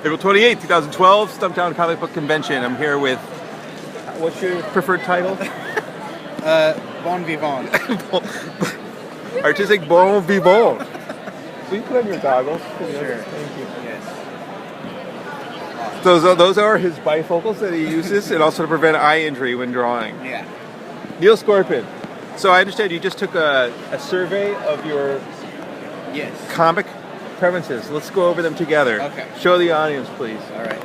April 28th, 2012, Stumptown Comic Book Convention. I'm here with, what's your preferred title? Bon Vivant. Artistic Bon Vivant. Will you put on your goggles? Sure. Thank you. Yes. Those are his bifocals that he uses, and also to prevent eye injury when drawing. Yeah. Neil Skorpen. So I understand you just took a survey of your Yes. comic preferences. Let's go over them together. Okay. Show the audience, please. All right.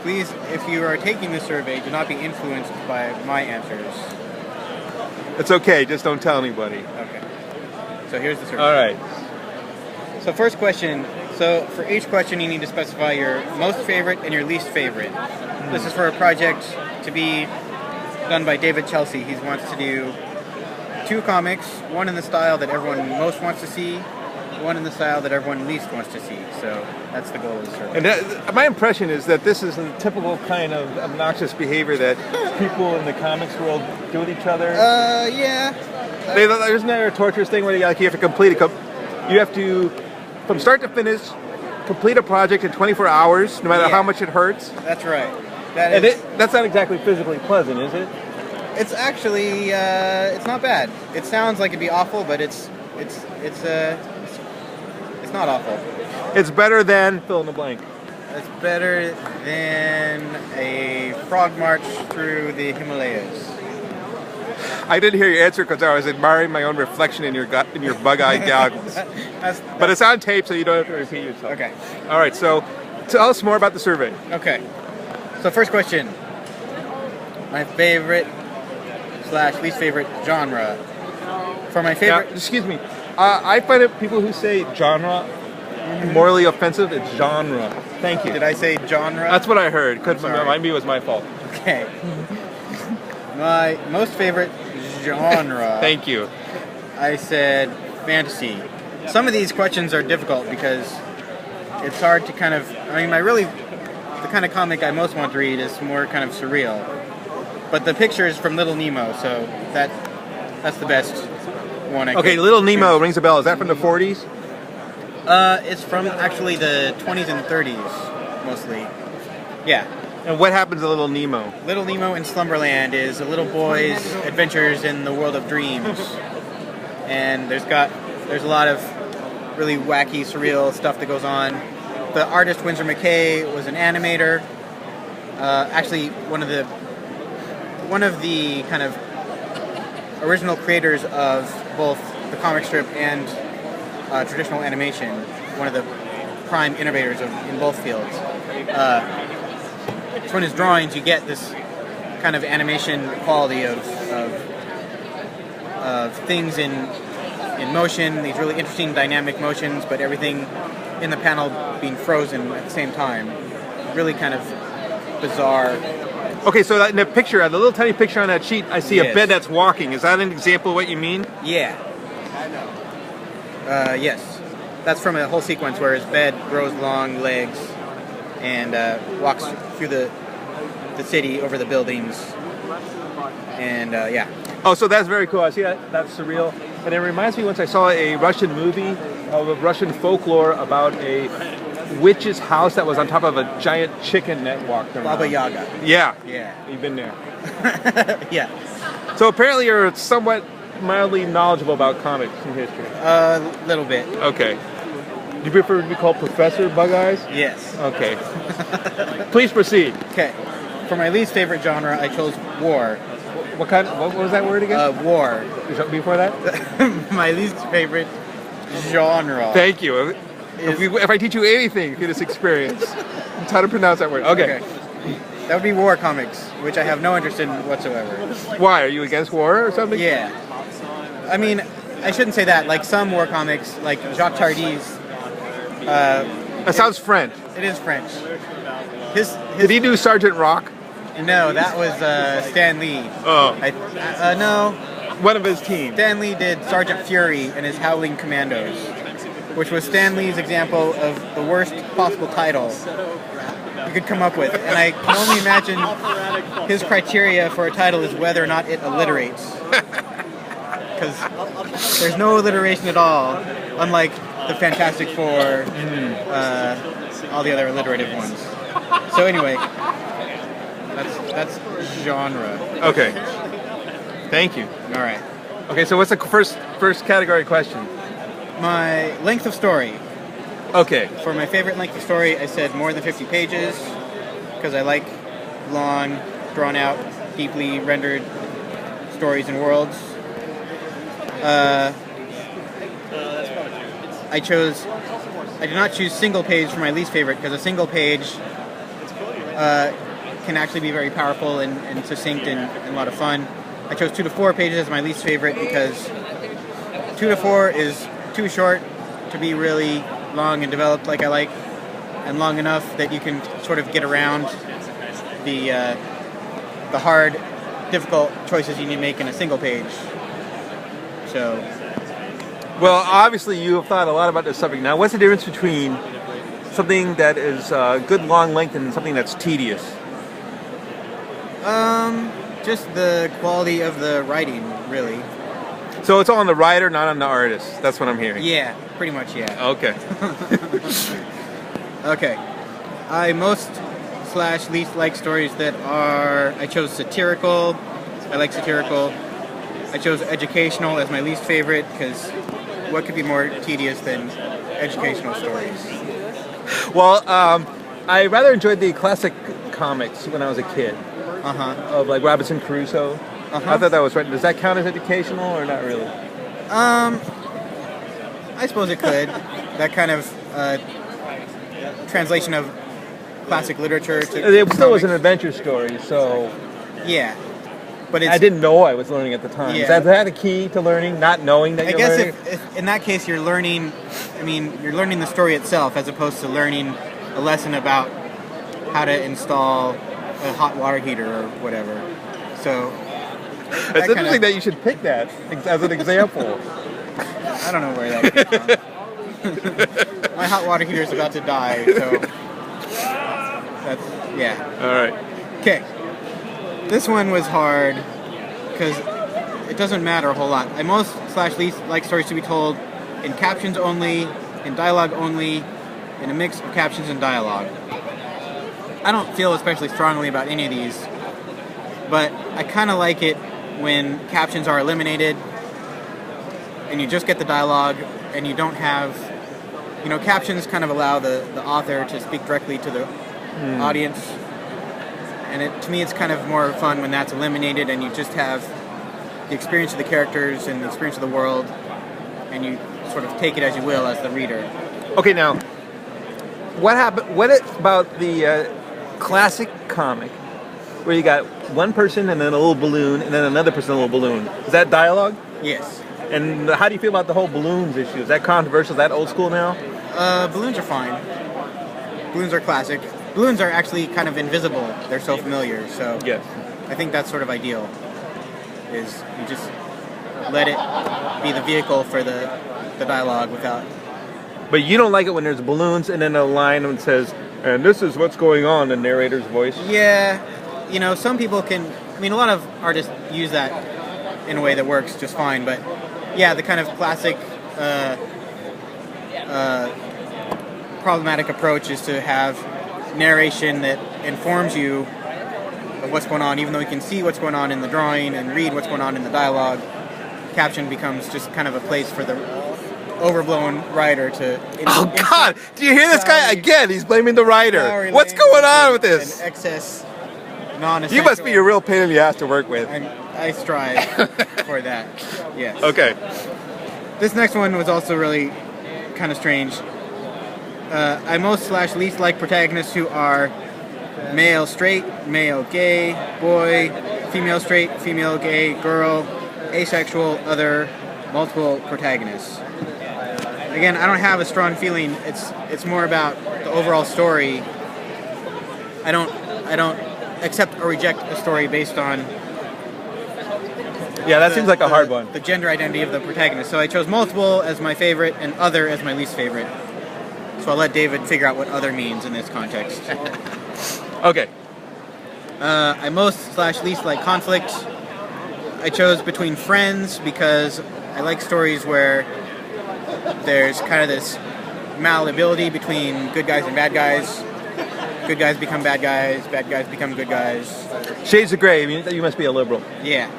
Please, if you are taking the survey, do not be influenced by my answers. It's okay, just don't tell anybody. Okay. So here's the survey. All right. So first question. So for each question, you need to specify your most favorite and your least favorite. This is for a project to be done by David Chelsea. He wants to do 2 comics, one in the style that everyone most wants to see, one in the style that everyone least wants to see. So that's the goal of the survey. And my impression is that this is the typical kind of obnoxious behavior that people in the comics world do with each other. Yeah. Isn't there a torturous thing where you have to complete you have to, from start to finish, complete a project in 24 hours, no matter how much it hurts? That's right. That's not exactly physically pleasant, is it? It's actually, it's not bad. It sounds like it'd be awful, but it's not awful. It's better than fill in the blank. It's better than a frog march through the Himalayas. I didn't hear your answer because I was admiring my own reflection in your bug-eyed goggles. But it's on tape, so you don't have to repeat yourself. Okay. All right, so tell us more about the survey. Okay. So first question. My favorite / least favorite genre. For my favorite... Now, excuse me. I find it people who say genre morally offensive. It's genre. Thank you. Did I say genre? That's what I heard. Maybe it was my fault. Okay. My most favorite genre. Thank you. I said fantasy. Some of these questions are difficult because it's hard to kind of... the kind of comic I most want to read is more kind of surreal. But the picture is from Little Nemo, so that's the best one I could Little Nemo choose. rings a bell. Is that from the 40s? It's from actually the 20s and 30s, mostly. Yeah. And what happens to Little Nemo? Little Nemo in Slumberland is a little boy's adventures in the world of dreams. And there's a lot of really wacky, surreal stuff that goes on. The artist, Winsor McKay, was an animator. Actually, one of the kind of original creators of both the comic strip and traditional animation. One of the prime innovators in both fields. From his drawings, you get this kind of animation quality of things in motion, these really interesting dynamic motions, but everything in the panel being frozen at the same time. Really kind of bizarre. Okay, so in the picture, the little tiny picture on that sheet, I see a bed that's walking. Is that an example of what you mean? Yeah. Yes. That's from a whole sequence where his bed grows long legs and walks through the city, over the buildings, and yeah. Oh, so that's very cool. I see that. That's surreal. And it reminds me once I saw a Russian movie of Russian folklore about a witch's house that was on top of a giant chicken that walked around. Baba Yaga. Yeah. Yeah. You've been there. Yeah. So apparently you're somewhat mildly knowledgeable about comics and history. A little bit. Okay. Do you prefer to be called Professor Bug Eyes? Yes. Okay. Please proceed. Okay. For my least favorite genre, I chose war. What was that word again? War. Before that? My least favorite genre. Thank you. If I teach you anything through this experience, it's how to pronounce that word. Okay. That would be war comics, which I have no interest in whatsoever. Why? Are you against war or something? Yeah. I mean, I shouldn't say that. Like some war comics, like Jacques Tardy's. That sounds French. It is French. Did he do Sergeant Rock? No, that was Stan Lee. Oh. No. One of his team. Stan Lee did Sergeant Fury and his Howling Commandos, which was Stan Lee's example of the worst possible title you could come up with. And I can only imagine his criteria for a title is whether or not it alliterates. Because there's no alliteration at all, unlike the Fantastic Four, all the other alliterative ones. So anyway, that's genre. Okay. Thank you. All right. Okay, so what's the first category question? My length of story. Okay. For my favorite length of story, I said more than 50 pages because I like long, drawn out, deeply rendered stories and worlds. I did not choose single page for my least favorite because a single page can actually be very powerful and succinct and a lot of fun. I chose 2 to 4 pages as my least favorite because 2 to 4 is too short to be really long and developed like I like, and long enough that you can sort of get around the hard, difficult choices you need to make in a single page. So, well, obviously you have thought a lot about this subject. Now, what's the difference between something that is good long length and something that's tedious? Just the quality of the writing, really. So it's all on the writer, not on the artist. That's what I'm hearing. Yeah, pretty much, yeah. Okay. Okay. I most/least like stories that are... I chose satirical. I like satirical. I chose educational as my least favorite because what could be more tedious than educational stories? Well, I rather enjoyed the classic comics when I was a kid. Of like Robinson Crusoe. I thought that was right. Does that count as educational or not really? I suppose it could. That kind of translation of classic literature to It still comics. was an adventure story, so Yeah, but it's, I didn't know I was learning at the time. Yeah. Is that a key to learning? Not knowing that I you're guess learning? if in that case you're learning, I mean, you're learning the story itself as opposed to learning a lesson about how to install a hot water heater or whatever. So It's interesting that you should pick that as an example. I don't know where that came from. My hot water heater is about to die, so that's, yeah. All right. Okay. This one was hard because it doesn't matter a whole lot. I most/least like stories to be told in captions only, in dialogue only, in a mix of captions and dialogue. I don't feel especially strongly about any of these, but I kind of like it when captions are eliminated and you just get the dialogue and you don't have, captions kind of allow the author to speak directly to the audience. And to me, it's kind of more fun when that's eliminated and you just have the experience of the characters and the experience of the world, and you sort of take it as you will as the reader. Okay, now, what about the classic comic where you got one person and then a little balloon and then another person and a little balloon? Is that dialogue? Yes. And how do you feel about the whole balloons issue? Is that controversial? Is that old school now? Balloons are fine. Balloons are classic. Balloons are actually kind of invisible. They're so familiar, so Yes. I think that's sort of ideal, is you just let it be the vehicle for the dialogue without... But you don't like it when there's balloons and then a line that says, and this is what's going on, the narrator's voice? Yeah, some people can... I mean, a lot of artists use that in a way that works just fine, but yeah, the kind of classic problematic approach is to have narration that informs you of what's going on, even though you can see what's going on in the drawing and read what's going on in the dialogue. Caption becomes just kind of a place for the overblown writer to... Oh, God! Do you hear this guy again? He's blaming the writer. What's going on with this? Excess, non-essential... You must be a real pain in the ass to work with. I strive for that, yes. Okay. This next one was also really kind of strange. I most/least like protagonists who are male straight, male gay, boy, female straight, female gay, girl, asexual, other, multiple protagonists. Again, I don't have a strong feeling. It's more about the overall story. I don't accept or reject a story based on... Yeah, that seems like a hard one. The gender identity of the protagonist. So I chose multiple as my favorite and other as my least favorite. So I'll let David figure out what other means in this context. Okay. I most/least like conflict. I chose between friends because I like stories where there's kind of this malleability between good guys and bad guys. Good guys become bad guys become good guys. Shades of gray. I mean, you must be a liberal. Yeah.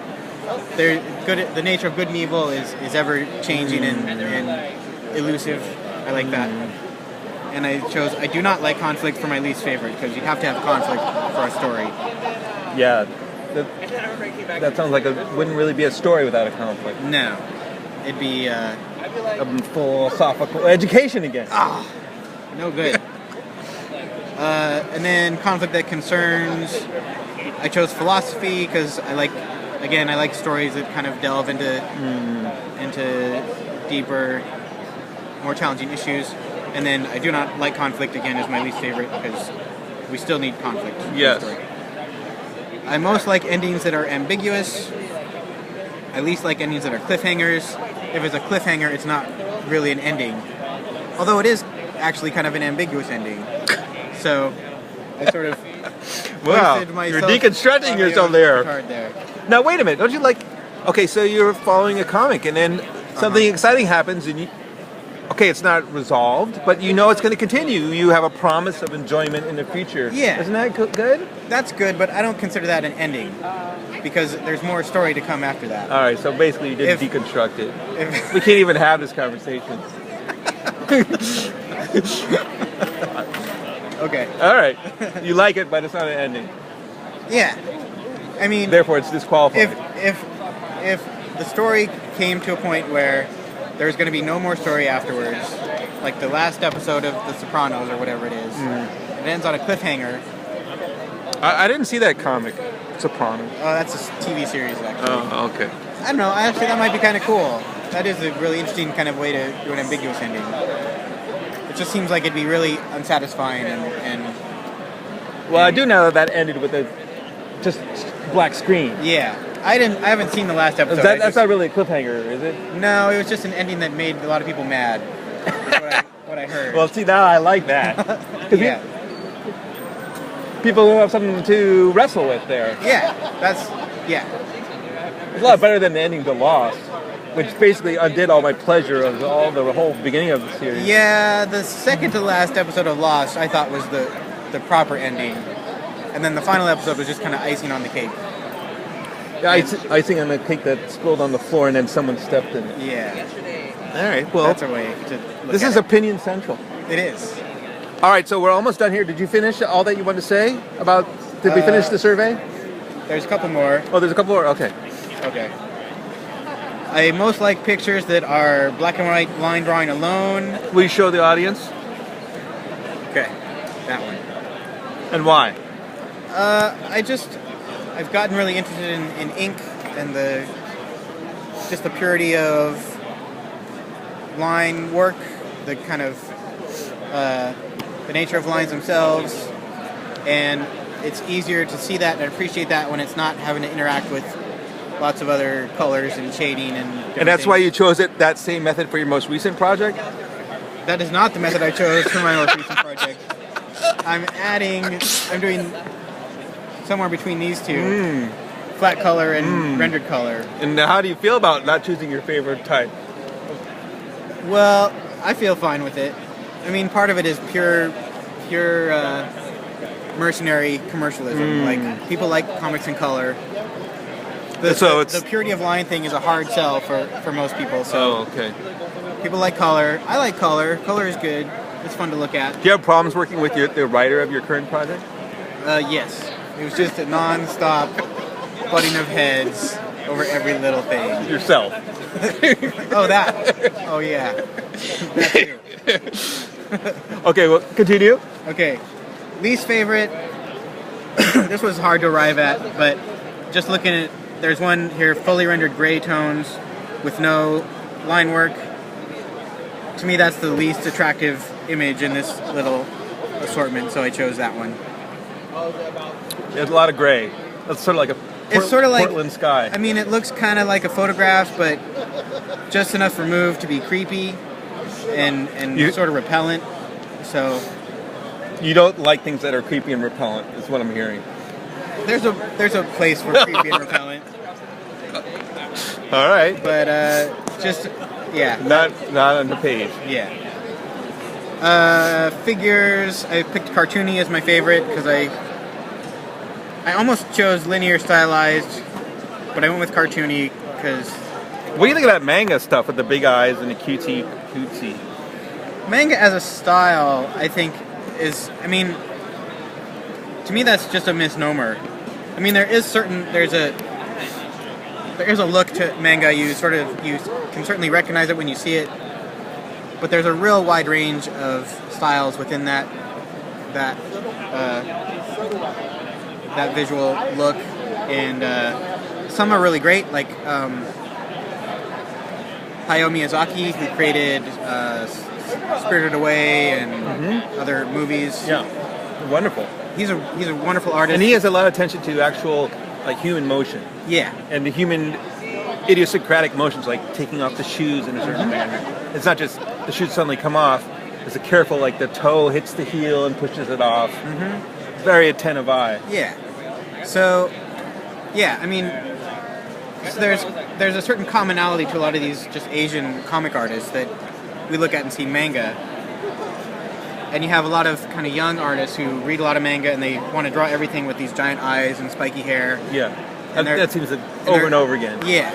The nature of good and evil is ever changing and elusive. I like that. And I do not like conflict for my least favorite, because you have to have conflict for a story. Yeah. That sounds like it wouldn't really be a story without a conflict. No. It'd be a philosophical education again. No good. And then conflict that concerns, I chose philosophy because I like stories that kind of delve into deeper, more challenging issues. And then I do not like conflict, again, as my least favorite, because we still need conflict. Yes. I most like endings that are ambiguous. I least like endings that are cliffhangers. If it's a cliffhanger, it's not really an ending. Although it is actually kind of an ambiguous ending. So I sort of myself. You're deconstructing yourself there. Now wait a minute, don't you like? Okay, so you're following a comic, and then something exciting happens, and it's not resolved, but you know it's going to continue. You have a promise of enjoyment in the future. Yeah, isn't that good? That's good, but I don't consider that an ending, because there's more story to come after that. All right, so basically you didn't deconstruct it. We can't even have this conversation. Okay. All right. You like it, but it's not an ending. Yeah. I mean, therefore it's disqualified. If the story came to a point where there's going to be no more story afterwards, like the last episode of The Sopranos or whatever it is, it ends on a cliffhanger. I didn't see that comic, Sopranos. Oh, that's a TV series, actually. Oh, okay. I don't know. Actually, that might be kind of cool. That is a really interesting kind of way to do an ambiguous ending. It just seems like it'd be really unsatisfying and well, I do know that ended with a just black screen. Yeah, I haven't seen the last episode. That's not really a cliffhanger, is it? No, it was just an ending that made a lot of people mad. what I heard. Well, see, now I like that. Yeah. People have something to wrestle with there. Yeah, it's a lot better than the ending to Lost, which basically undid all my pleasure of the whole beginning of the series. Yeah, the second to last episode of Lost I thought was the proper ending. And then the final episode was just kind of icing on the cake. Yeah, icing on the cake that spilled on the floor and then someone stepped in it. Yeah. All right, well. That's a way to look This at is it. Opinion Central. It is. All right, so we're almost done here. Did you finish all that you wanted to say about, did we finish the survey? There's a couple more. Oh, there's a couple more? Okay. Okay. I most like pictures that are black and white line drawing alone. Will you show the audience? Okay, that one. And why? I've gotten really interested in ink and the purity of line work, the kind of the nature of lines themselves, and it's easier to see that and appreciate that when it's not having to interact with lots of other colors and shading and that's why you chose that same method for your most recent project? That is not the method I chose for my most recent project. I'm doing somewhere between these two. Flat color and rendered color. And how do you feel about not choosing your favorite type? Well, I feel fine with it. I mean, part of it is pure mercenary commercialism. Like, people like comics in color. The purity of line thing is a hard sell for most people. So okay. People like color. I like color. Color is good. It's fun to look at. Do you have problems working with the writer of your current project? Yes. It was just a non-stop butting of heads over every little thing. Yourself. Oh, that. Oh, yeah. That too. Okay, well, continue. Okay. Least favorite. This was hard to arrive at, but just looking at, there's one here, fully rendered gray tones with no line work. To me, that's the least attractive image in this little assortment, so I chose that one. There's a lot of gray. That's sort of like Portland sky. I mean, it looks kind of like a photograph, but just enough removed to be creepy and sort of repellent. So you don't like things that are creepy and repellent, is what I'm hearing. There's a place for creepy and repellent. All right. But just yeah. Not on the page. Yeah. Figures. I picked cartoony as my favorite because I almost chose linear stylized, but I went with cartoony because. What do you think of that manga stuff with the big eyes and the cutesy? Manga as a style, I think, is. I mean, to me, that's just a misnomer. I mean, there's a look to manga. You can certainly recognize it when you see it, but there's a real wide range of styles within that visual look, and some are really great, like Hayao Miyazaki, who created Spirited Away and other movies. Yeah, wonderful. He's a wonderful artist, and he has a lot of attention to actual human motion. Yeah, and the human idiosyncratic motions, like taking off the shoes in a certain manner. It's not just the shoes suddenly come off. It's a careful, like the toe hits the heel and pushes it off. Very attentive eye. Yeah. So, yeah, I mean, there's a certain commonality to a lot of these just Asian comic artists that we look at and see manga. And you have a lot of kind of young artists who read a lot of manga and they want to draw everything with these giant eyes and spiky hair. Yeah, that seems like over and over again. Yeah,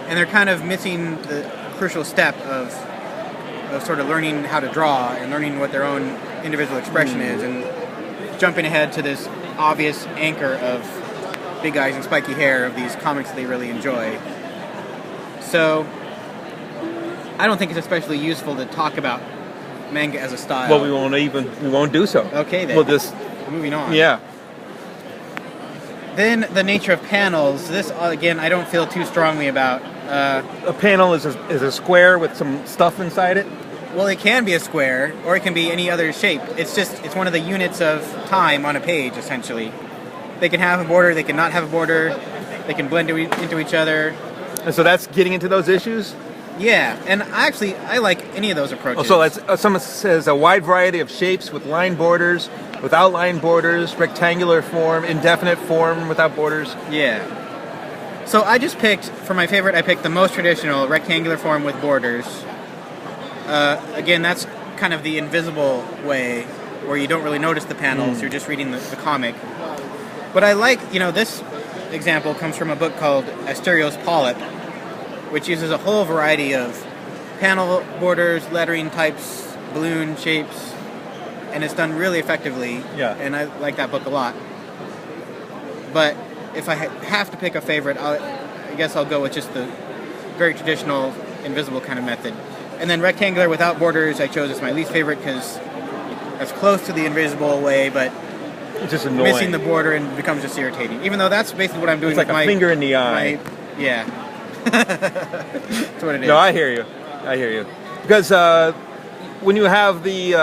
and they're kind of missing the crucial step of sort of learning how to draw and learning what their own individual expression is, and jumping ahead to this obvious anchor of big eyes and spiky hair of these comics that they really enjoy. So I don't think it's especially useful to talk about manga as a style. Well, we won't do so. Okay, then. We'll just moving on. Yeah. Then the nature of panels. This again, I don't feel too strongly about. A panel is a square with some stuff inside it. Well, it can be a square, or it can be any other shape. It's one of the units of time on a page, essentially. They can have a border, they can not have a border, they can blend into each other. And so that's getting into those issues? Yeah, and I like any of those approaches. Oh, so someone says a wide variety of shapes with line borders, without line borders, rectangular form, indefinite form without borders. Yeah. So I just picked, for my favorite, I picked the most traditional rectangular form with borders. Again, that's kind of the invisible way, where you don't really notice the panels, you're just reading the comic. But I like, this example comes from a book called Asterios Polyp, which uses a whole variety of panel borders, lettering types, balloon shapes, and it's done really effectively. Yeah. And I like that book a lot. But if I have to pick a favorite, I guess I'll go with just the very traditional invisible kind of method. And then rectangular without borders, I chose as my least favorite because that's close to the invisible way, but it's just annoying. Missing the border and becomes just irritating. Even though that's basically what I'm doing. It's like with a finger in the eye. Yeah. That's what it is. No, I hear you. Because when you have the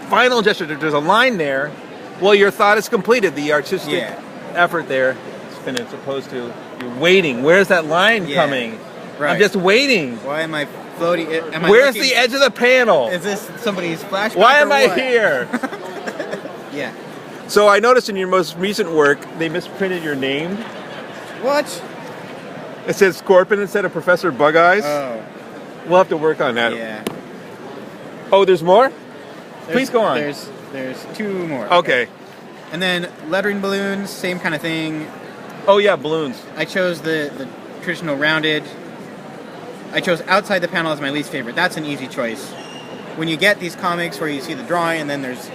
final gesture, there's a line there. Well, your thought is completed. The artistic effort there is finished, as opposed to you're waiting. Where's that line coming? Right. I'm just waiting. Why am I floating? Where's the edge of the panel? Is this somebody's flashback? Why am I here? Yeah. So I noticed in your most recent work, they misprinted your name. What? It says Skorpen instead of Professor Bug Eyes. Oh. We'll have to work on that. Yeah. Oh, there's more? Please go on. There's two more. Okay. And then lettering balloons, same kind of thing. Oh yeah, balloons. I chose the traditional rounded. I chose outside the panel as my least favorite. That's an easy choice. When you get these comics where you see the drawing and then there's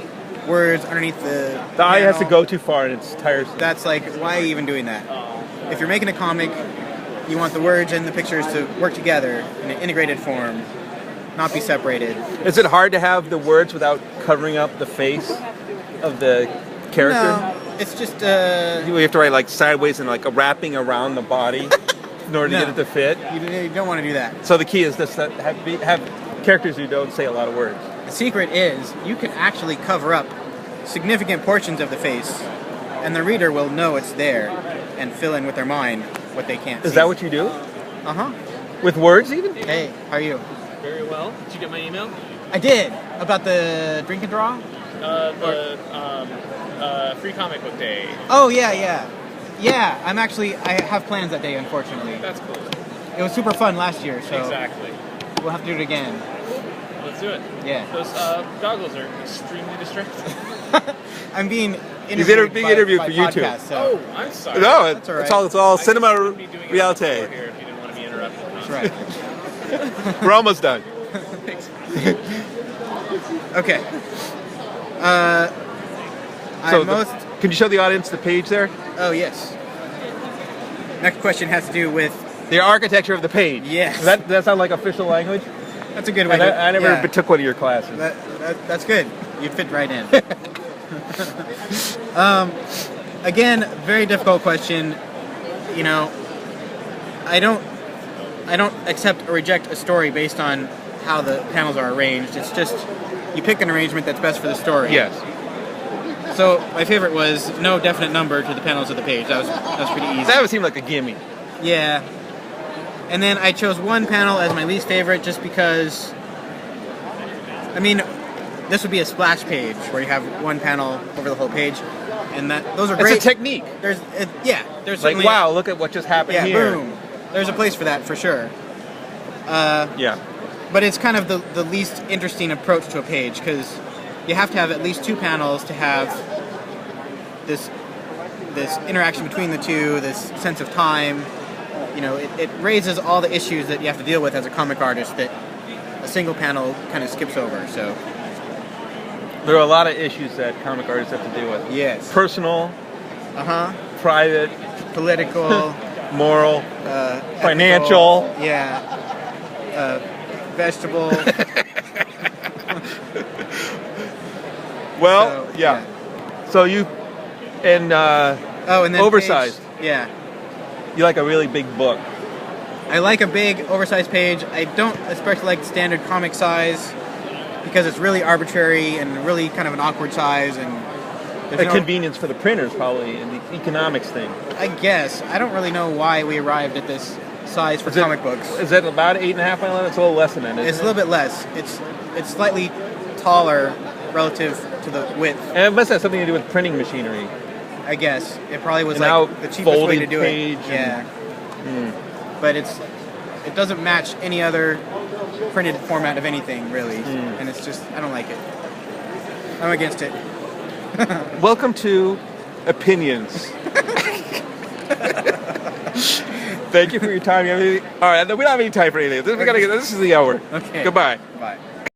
words underneath the eye has to go too far and it's tiresome. That's like, why are you even doing that? If you're making a comic, you want the words and the pictures to work together in an integrated form, not be separated. Is it hard to have the words without covering up the face of the character? No, it's just... You have to write like sideways and like a wrapping around the body in order to get it to fit? You don't want to do that. So the key is just that have characters who don't say a lot of words. The secret is you can actually cover up significant portions of the face, and the reader will know it's there and fill in with their mind what they can't see. Is that what you do? Uh-huh. With words even? Hey, how are you? Very well. Did you get my email? I did. About the drink and draw? Free comic book day. Oh, yeah. Yeah, I have plans that day, unfortunately. That's cool. It was super fun last year, so Exactly. we'll have to do it again. Let's do it. Yeah. Those goggles are extremely distracting. I'm being He's interviewed being by interviewed for podcast, YouTube. So. Oh, I'm sorry. No, That's all right. it's all I cinema guess you wouldn't be doing it on the reality. floor here if you didn't want to be interrupted. That's right. We're almost done. Thanks. Okay. Can you show the audience the page there? Oh, yes. Next question has to do with... The architecture of the page. Yes. Does that sound like official language? That's a good way I never took one of your classes. That's good. You'd fit right in. Again, very difficult question. You know, I don't accept or reject a story based on how the panels are arranged. It's just you pick an arrangement that's best for the story. Yes. So my favorite was no definite number to the panels of the page. That was pretty easy. That would seem like a gimme. Yeah. And then I chose one panel as my least favorite just because, I mean, this would be a splash page where you have one panel over the whole page, and those are great. It's a technique. There's like, wow, look at what just happened here. Boom. There's a place for that for sure. Yeah. But it's kind of the least interesting approach to a page because you have to have at least two panels to have this interaction between the two, this sense of time. You know, it raises all the issues that you have to deal with as a comic artist that a single panel kind of skips over. So there are a lot of issues that comic artists have to deal with. Yes. Personal. Private. Political. Moral. Financial. Ethical, yeah. Vegetable. Well, so, yeah. So you and then oversized. Page, yeah. You like a really big book. I like a big, oversized page. I don't especially like the standard comic size because it's really arbitrary and really kind of an awkward size and convenience for the printers, probably, and the economics thing. I guess. I don't really know why we arrived at this size for comic books. Is that about 8.5 by 11? It's a little less than that, It's a little bit less. It's slightly taller relative to the width. And it must have something to do with printing machinery. I guess. It probably was and like the cheapest way to do page it. Yeah. But it doesn't match any other printed format of anything, really. And it's just, I don't like it. I'm against it. Welcome to Opinions. Thank you for your time. All right, we don't have any time for anything. This is the hour. Okay. Goodbye. Bye.